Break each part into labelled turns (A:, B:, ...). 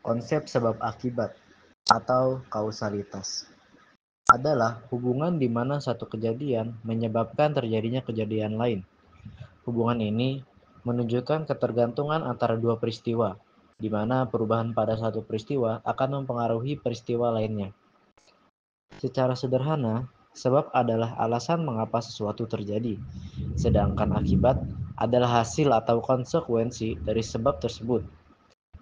A: Konsep sebab akibat atau kausalitas adalah hubungan di mana satu kejadian menyebabkan terjadinya kejadian lain. Hubungan ini menunjukkan ketergantungan antara dua peristiwa, di mana perubahan pada satu peristiwa akan mempengaruhi peristiwa lainnya. Secara sederhana, sebab adalah alasan mengapa sesuatu terjadi, sedangkan akibat adalah hasil atau konsekuensi dari sebab tersebut.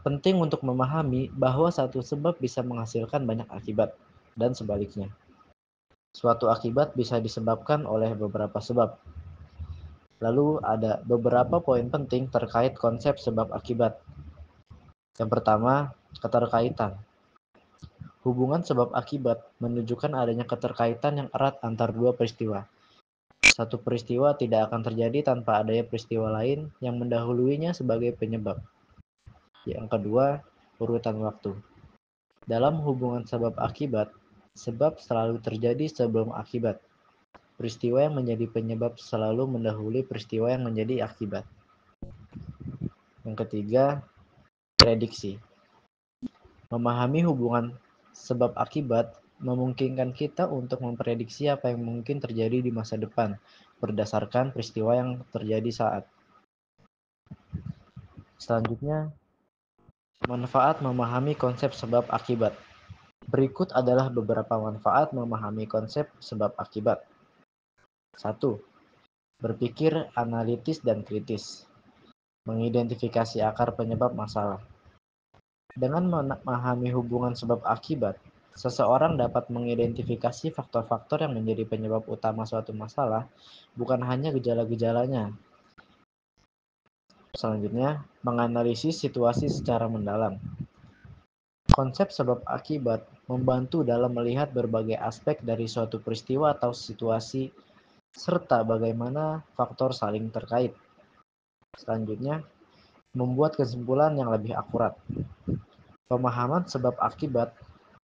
A: Penting untuk memahami bahwa satu sebab bisa menghasilkan banyak akibat, dan sebaliknya. Suatu akibat bisa disebabkan oleh beberapa sebab. Lalu ada beberapa poin penting terkait konsep sebab akibat. Yang pertama, keterkaitan. Hubungan sebab akibat menunjukkan adanya keterkaitan yang erat antar dua peristiwa. Satu peristiwa tidak akan terjadi tanpa adanya peristiwa lain yang mendahuluinya sebagai penyebab. Yang kedua, urutan waktu. Dalam hubungan sebab akibat, sebab selalu terjadi sebelum akibat. Peristiwa yang menjadi penyebab selalu mendahului peristiwa yang menjadi akibat. Yang ketiga, prediksi. Memahami hubungan sebab akibat memungkinkan kita untuk memprediksi apa yang mungkin terjadi di masa depan berdasarkan peristiwa yang terjadi saat. Selanjutnya, manfaat memahami konsep sebab akibat. Berikut adalah beberapa manfaat memahami konsep sebab akibat. 1. Berpikir analitis dan kritis. Mengidentifikasi akar penyebab masalah. Dengan memahami hubungan sebab akibat, seseorang dapat mengidentifikasi faktor-faktor yang menjadi penyebab utama suatu masalah, bukan hanya gejala-gejalanya. Selanjutnya, menganalisis situasi secara mendalam. Konsep sebab akibat membantu dalam melihat berbagai aspek dari suatu peristiwa atau situasi, serta bagaimana faktor saling terkait. Selanjutnya, membuat kesimpulan yang lebih akurat. Pemahaman sebab akibat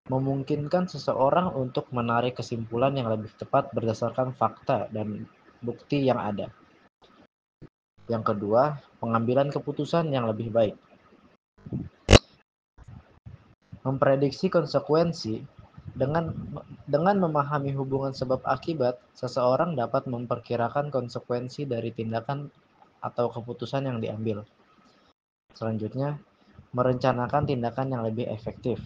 A: memungkinkan seseorang untuk menarik kesimpulan yang lebih tepat berdasarkan fakta dan bukti yang ada. Yang kedua, pengambilan keputusan yang lebih baik. Memprediksi konsekuensi. Dengan memahami hubungan sebab akibat, seseorang dapat memperkirakan konsekuensi dari tindakan atau keputusan yang diambil. Selanjutnya, merencanakan tindakan yang lebih efektif.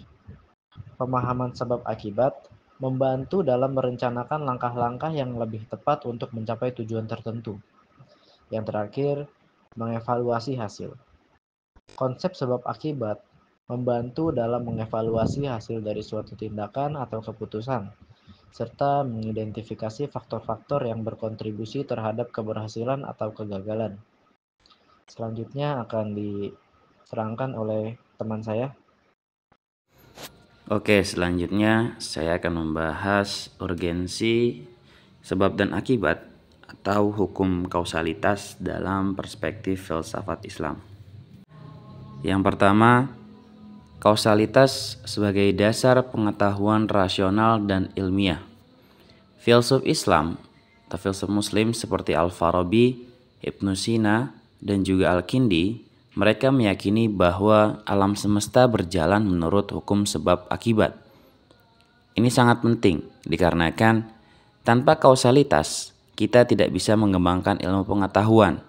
A: Pemahaman sebab akibat membantu dalam merencanakan langkah-langkah yang lebih tepat untuk mencapai tujuan tertentu. Yang terakhir, mengevaluasi hasil. Konsep sebab akibat membantu dalam mengevaluasi hasil dari suatu tindakan atau keputusan, serta mengidentifikasi faktor-faktor yang berkontribusi terhadap keberhasilan atau kegagalan. Selanjutnya akan diterangkan oleh teman saya.
B: Oke, selanjutnya saya akan membahas urgensi sebab dan akibat atau hukum kausalitas dalam perspektif filsafat Islam. Yang pertama, kausalitas sebagai dasar pengetahuan rasional dan ilmiah. Filsuf Islam atau filsuf Muslim seperti Al-Farabi, Ibnu Sina, dan juga Al-Kindi, mereka meyakini bahwa alam semesta berjalan menurut hukum sebab akibat. Ini sangat penting dikarenakan tanpa kausalitas kita tidak bisa mengembangkan ilmu pengetahuan.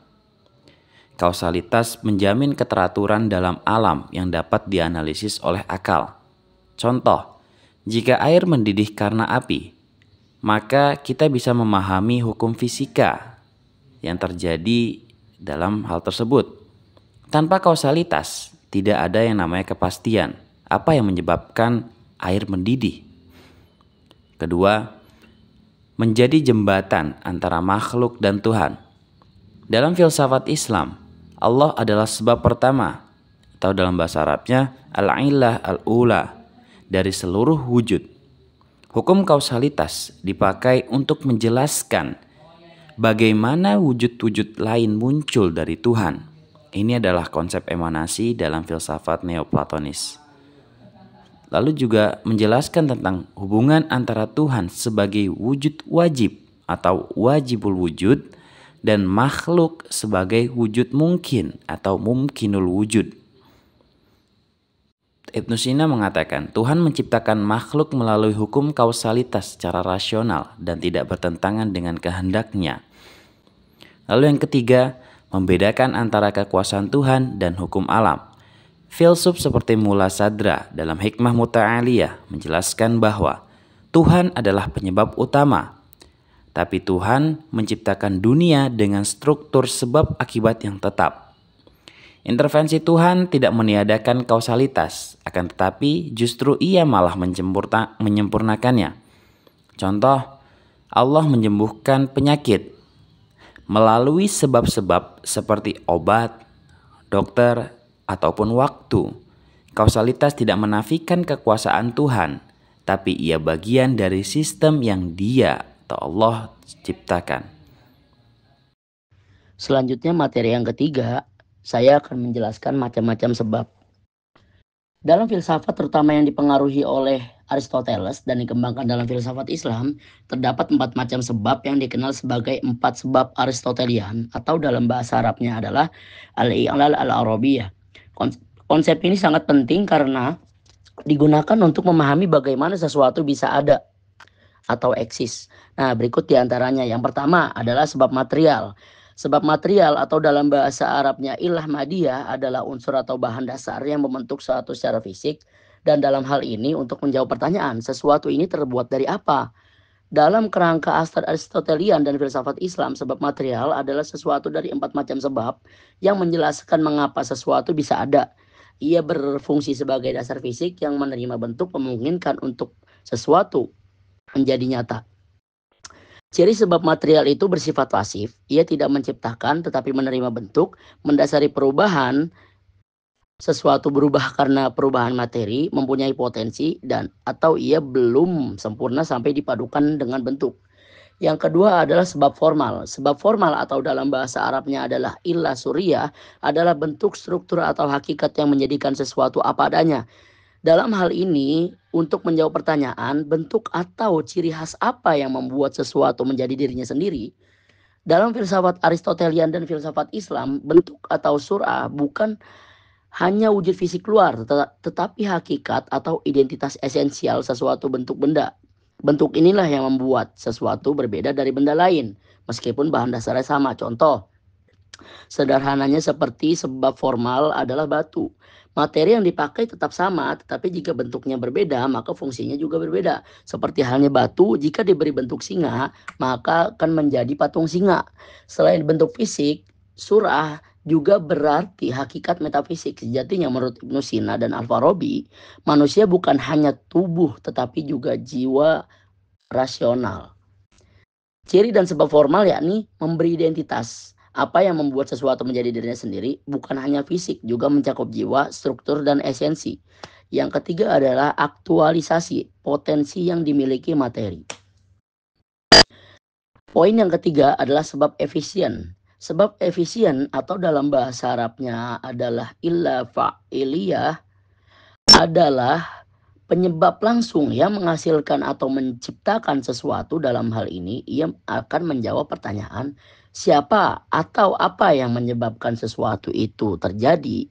B: Kausalitas menjamin keteraturan dalam alam yang dapat dianalisis oleh akal. Contoh, jika air mendidih karena api, maka kita bisa memahami hukum fisika yang terjadi dalam hal tersebut. Tanpa kausalitas, tidak ada yang namanya kepastian apa yang menyebabkan air mendidih. Kedua, menjadi jembatan antara makhluk dan Tuhan. Dalam filsafat Islam, Allah adalah sebab pertama, atau dalam bahasa Arabnya al-illah al-ula, dari seluruh wujud. Hukum kausalitas dipakai untuk menjelaskan bagaimana wujud-wujud lain muncul dari Tuhan. Ini adalah konsep emanasi dalam filsafat Neoplatonis. Lalu juga menjelaskan tentang hubungan antara Tuhan sebagai wujud wajib atau wajibul wujud dan makhluk sebagai wujud mungkin atau mumkinul wujud. Ibnu Sina mengatakan Tuhan menciptakan makhluk melalui hukum kausalitas secara rasional dan tidak bertentangan dengan kehendaknya. Lalu yang ketiga, membedakan antara kekuasaan Tuhan dan hukum alam. Filsuf seperti Mula Sadra dalam Hikmah Muta'aliyah menjelaskan bahwa Tuhan adalah penyebab utama, tapi Tuhan menciptakan dunia dengan struktur sebab akibat yang tetap. Intervensi Tuhan tidak meniadakan kausalitas, akan tetapi justru ia malah menyempurnakannya. Contoh, Allah menyembuhkan penyakit melalui sebab-sebab seperti obat, dokter, ataupun waktu. Kausalitas tidak menafikan kekuasaan Tuhan, tapi ia bagian dari sistem yang Dia atau Allah ciptakan.
C: Selanjutnya materi yang ketiga, saya akan menjelaskan macam-macam sebab. Dalam filsafat terutama yang dipengaruhi oleh Aristoteles dan dikembangkan dalam filsafat Islam, terdapat 4 macam sebab yang dikenal sebagai 4 sebab Aristotelian atau dalam bahasa Arabnya adalah al-i'lal al-arabiyah. Konsep ini sangat penting karena digunakan untuk memahami bagaimana sesuatu bisa ada atau eksis. Nah, berikut diantaranya. Yang pertama adalah sebab material. Sebab material atau dalam bahasa Arabnya ilah madiyah adalah unsur atau bahan dasar yang membentuk suatu secara fisik. Dan dalam hal ini untuk menjawab pertanyaan, sesuatu ini terbuat dari apa? Dalam kerangka Aristotelian dan filsafat Islam, sebab material adalah sesuatu dari 4 macam sebab yang menjelaskan mengapa sesuatu bisa ada. Ia berfungsi sebagai dasar fisik yang menerima bentuk memungkinkan untuk sesuatu menjadi nyata. Ciri sebab material itu bersifat pasif, ia tidak menciptakan tetapi menerima bentuk, mendasari perubahan, sesuatu berubah karena perubahan materi, mempunyai potensi, dan atau ia belum sempurna sampai dipadukan dengan bentuk. Yang kedua adalah sebab formal. Sebab formal atau dalam bahasa Arabnya adalah illah suriyah, adalah bentuk, struktur atau hakikat yang menjadikan sesuatu apa adanya. Dalam hal ini, untuk menjawab pertanyaan, bentuk atau ciri khas apa yang membuat sesuatu menjadi dirinya sendiri, dalam filsafat Aristotelian dan filsafat Islam, bentuk atau surah bukan hanya wujud fisik luar, tetapi hakikat atau identitas esensial sesuatu bentuk benda. Bentuk inilah yang membuat sesuatu berbeda dari benda lain, meskipun bahan dasarnya sama. Contoh, sederhananya seperti sebab formal adalah batu. Materi yang dipakai tetap sama, tetapi jika bentuknya berbeda, maka fungsinya juga berbeda. Seperti halnya batu, jika diberi bentuk singa, maka akan menjadi patung singa. Selain bentuk fisik, surah juga berarti hakikat metafisik. Sejatinya menurut Ibnu Sina dan Al-Farabi, manusia bukan hanya tubuh, tetapi juga jiwa rasional. Ciri dan sebab formal yakni memberi identitas. Apa yang membuat sesuatu menjadi dirinya sendiri bukan hanya fisik, juga mencakup jiwa, struktur, dan esensi. Yang ketiga adalah aktualisasi, potensi yang dimiliki materi. Poin yang ketiga adalah sebab efisien. Sebab efisien atau dalam bahasa Arabnya adalah illa fa'iliyah adalah penyebab langsung yang menghasilkan atau menciptakan sesuatu. Dalam hal ini ia akan menjawab pertanyaan siapa atau apa yang menyebabkan sesuatu itu terjadi.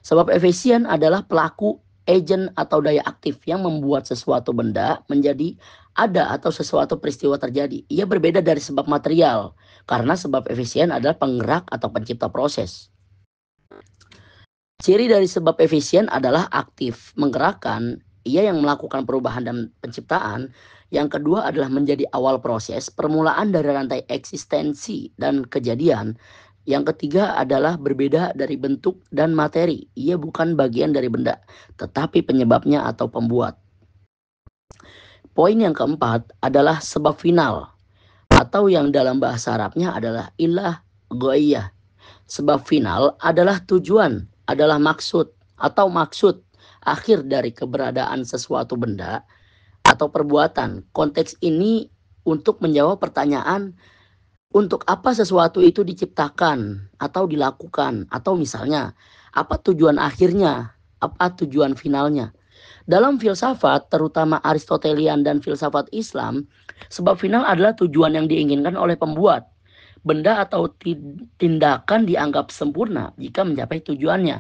C: Sebab efisien adalah pelaku, agent atau daya aktif yang membuat sesuatu benda menjadi ada atau sesuatu peristiwa terjadi. Ia berbeda dari sebab material karena sebab efisien adalah penggerak atau pencipta proses. Ciri dari sebab efisien adalah aktif, menggerakkan, ia yang melakukan perubahan dan penciptaan. Yang kedua adalah menjadi awal proses, permulaan dari rantai eksistensi dan kejadian. Yang ketiga adalah berbeda dari bentuk dan materi. Ia bukan bagian dari benda, tetapi penyebabnya atau pembuat. Poin yang keempat adalah sebab final, atau yang dalam bahasa Arabnya adalah ilah ghaiyah. Sebab final adalah tujuan, adalah maksud atau maksud akhir dari keberadaan sesuatu benda atau perbuatan. Konteks ini untuk menjawab pertanyaan untuk apa sesuatu itu diciptakan atau dilakukan, atau misalnya apa tujuan akhirnya, apa tujuan finalnya. Dalam filsafat terutama Aristotelian dan filsafat Islam, sebab final adalah tujuan yang diinginkan oleh pembuat. Benda atau tindakan dianggap sempurna jika mencapai tujuannya.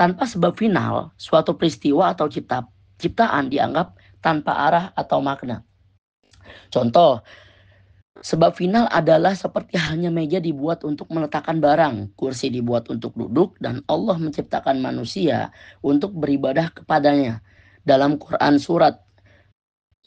C: Tanpa sebab final, suatu peristiwa atau ciptaan dianggap tanpa arah atau makna. Contoh, sebab final adalah seperti halnya meja dibuat untuk meletakkan barang, kursi dibuat untuk duduk, dan Allah menciptakan manusia untuk beribadah kepadanya. Dalam Quran surat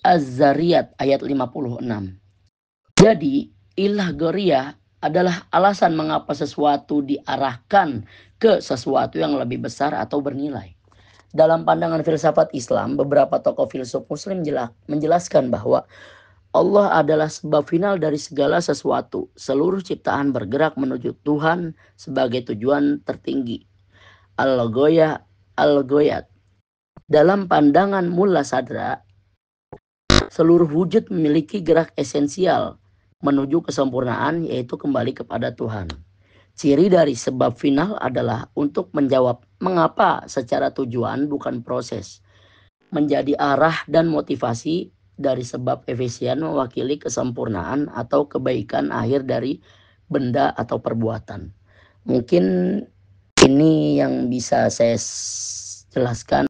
C: Az-Zariyat ayat 56. Jadi, ilah goriyah adalah alasan mengapa sesuatu diarahkan ke sesuatu yang lebih besar atau bernilai. Dalam pandangan filsafat Islam, beberapa tokoh filsuf muslim menjelaskan bahwa Allah adalah sebab final dari segala sesuatu. Seluruh ciptaan bergerak menuju Tuhan sebagai tujuan tertinggi. Al-Ghoyat. Dalam pandangan Mulla Sadra, seluruh wujud memiliki gerak esensial menuju kesempurnaan, yaitu kembali kepada Tuhan. Ciri dari sebab final adalah untuk menjawab mengapa secara tujuan bukan proses. Menjadi arah dan motivasi dari sebab efisien mewakili kesempurnaan atau kebaikan akhir dari benda atau perbuatan. Mungkin ini yang bisa saya jelaskan.